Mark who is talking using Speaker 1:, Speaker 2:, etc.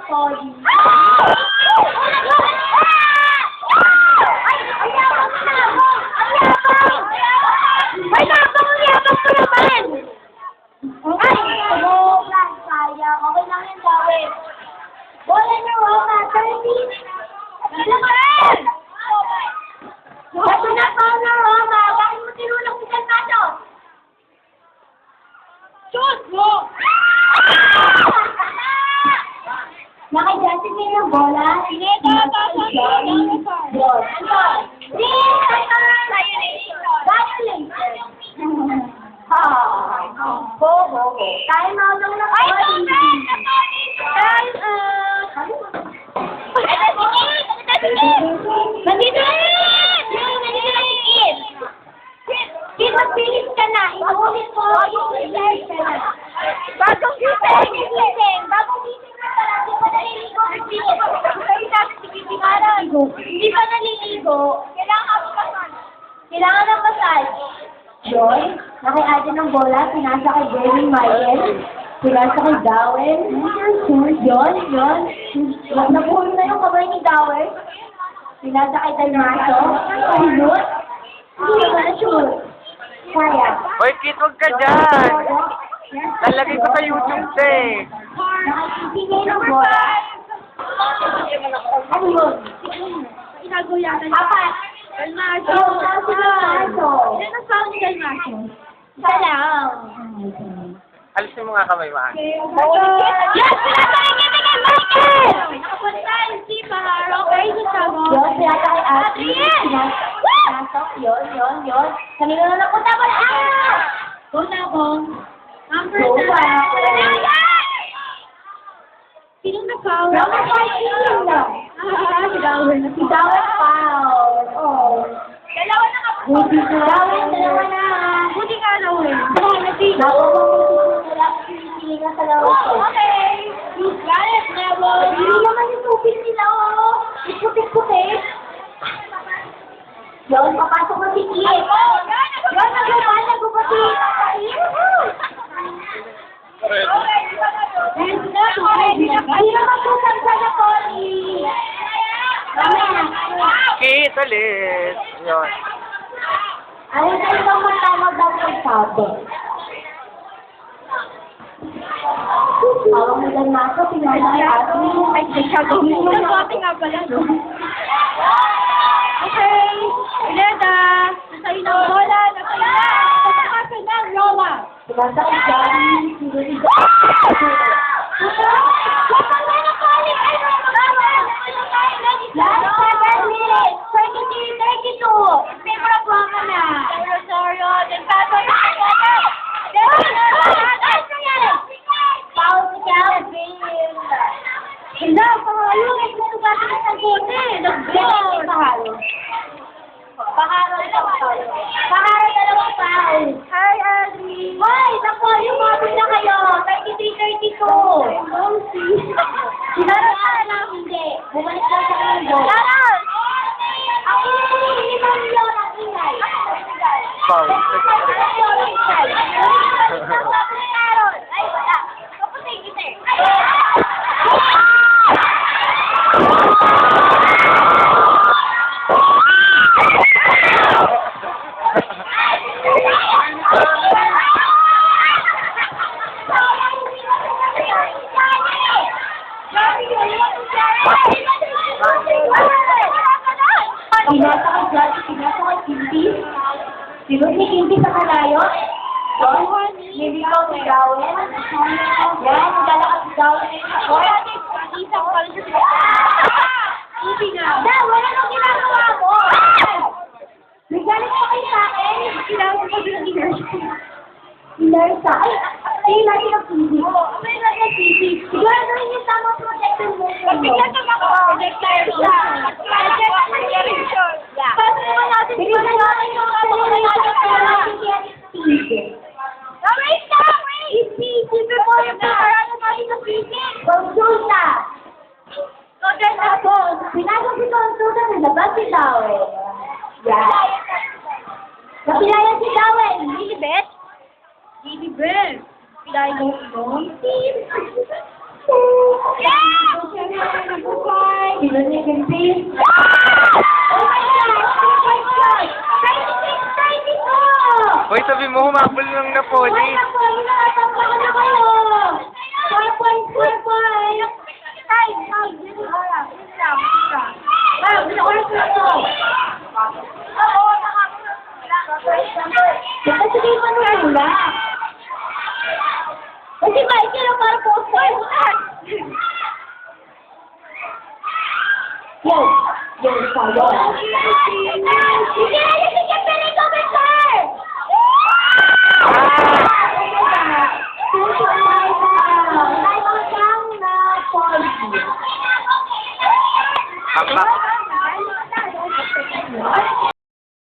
Speaker 1: Polly. Okay lang yan, gawin. Bola niyo, Roma. 30. Wala ka rin! Ito na, Paula, Roma. Bakit mo tinulong si Salvado? Shoot mo! Naka-Josephine yung bola. Sige, tapos. Yun. Time out lang na. Ay, nandito na! Nandito na si Kid! Kid, mag-finish ka na! Inuulit ko! Inuulit ka na! Bagong gising! Bagong gising na pala! Hindi pa naliligo si Kid! Sabi natin si Kid, hindi pa naliligo. Kailangan ng massage. Yun, naki-add ng bola, pinasa kay Jeremy Michael, pinasa kay Dawel, yun. Napuhol na yung kamay ni Dawel, pinasa kay Dalmaso, shoot, hindi naman na-shoot. Kaya.
Speaker 2: Hoy, Kit, huwag ka dyan! Lalagay ko sa YouTube eh.
Speaker 1: Nakikisingay ng bola. Ano yun?
Speaker 3: Inaguyanan niya.
Speaker 1: Apat.
Speaker 3: Dalmaso. Yan ang sound ni Dalmaso.
Speaker 1: Isa lang.
Speaker 2: Alisin mo nga kamay, Maan.
Speaker 1: Yes! Pinasa kay Michael!
Speaker 3: Nakapunta si Maharo kay Gustavo.
Speaker 1: Yun, pinasa kay Adrian. Pinasok, yun. Kanina na napunta ko na.
Speaker 3: Kung na akong number
Speaker 1: Go
Speaker 3: 9.
Speaker 1: back.
Speaker 3: Sinong nag-foul?
Speaker 1: Number 14 lang.
Speaker 3: Si Dawel na
Speaker 1: Si Dawel foul. Oh.
Speaker 3: Dalawa na kapag.
Speaker 1: Buti ko. Dawel, dalawa na.
Speaker 3: Buti ka Dawel.
Speaker 1: Hindi ka sa laro ko.
Speaker 3: Okay. You got it, Nebo.
Speaker 1: Hindi naman yung tubig nila, oh. Ikutik-kutik. Yun, papasok ko si Kit. Yun, nagubati. Hindi naman po sa Polly.
Speaker 2: Kit, alis. Yun.
Speaker 1: Ayun na yung magtamag daw ng sabi. Awang mo lang nasa, pinagay Adrian.
Speaker 3: Ay, nagbote nga pala, no? Okay. Ileda. Nasa'yo ng bola. Nasa'yo na. Nasa'yo ng Roma.
Speaker 1: Pinasa ko dyan. Last 7 minutes. 32. Paper of Roma na.
Speaker 3: Rosario. Delgado.
Speaker 1: Paul si Calvin.
Speaker 3: Hindi, pangalo. Nagsugatin na sa bote. Nag-goal.
Speaker 1: Paharo dalawang foul.
Speaker 3: Hi, Adri.
Speaker 1: Hoy, naku, yung mabit na kayo. 33-32. Sinaraan na hindi. Bumalik lang sa mundo.
Speaker 3: Charles!
Speaker 1: Ako hindi mo yun ang ingay.
Speaker 2: Foul.
Speaker 1: Ay, wala. Kapatay kita eh. Pinasa ko dyan, pinasa ko Kinti. Sinod ni Kinti sa kalayo. Doon, nilikaw si Dawel. Yan, naglalakad si Dawel.
Speaker 3: Isang pala siya. Ibi nga.
Speaker 1: Da, wala nang ginagawa mo. Nagalit pa kayo sa akin.
Speaker 3: Kailangan ko din ng inner.
Speaker 1: Inersa. Ay, ay, natin ang Kinti.
Speaker 3: May lang ang TV.
Speaker 1: Sigurado rin yung tamang protector mo.
Speaker 3: Pagpigyan ka ako. Projector siya. Projector. Paano naman natin
Speaker 1: Bigyan na natin yung
Speaker 3: Wait na! Wait! Before yung nakaraan natin sa physics.
Speaker 1: Consulta.
Speaker 3: So, then ako.
Speaker 1: Pinasok si Consulta na labas si Dawel. Yan. Napilaya si Dawel.
Speaker 3: Lilibet? Lilibet. Pilay mo ito?
Speaker 1: Yeah!
Speaker 2: Habol ng Napoli.
Speaker 1: Ay, ako, nakatamba ko na kayo. 4 points, 4 points.
Speaker 3: Ay, yun lang.
Speaker 1: Ah, gusto ko na ito.
Speaker 3: Oo,
Speaker 1: Kasi kayo manula. Kasi ba, ito lang para poster. Yo, yo, sayo.
Speaker 3: Sige, sige, pili ko ba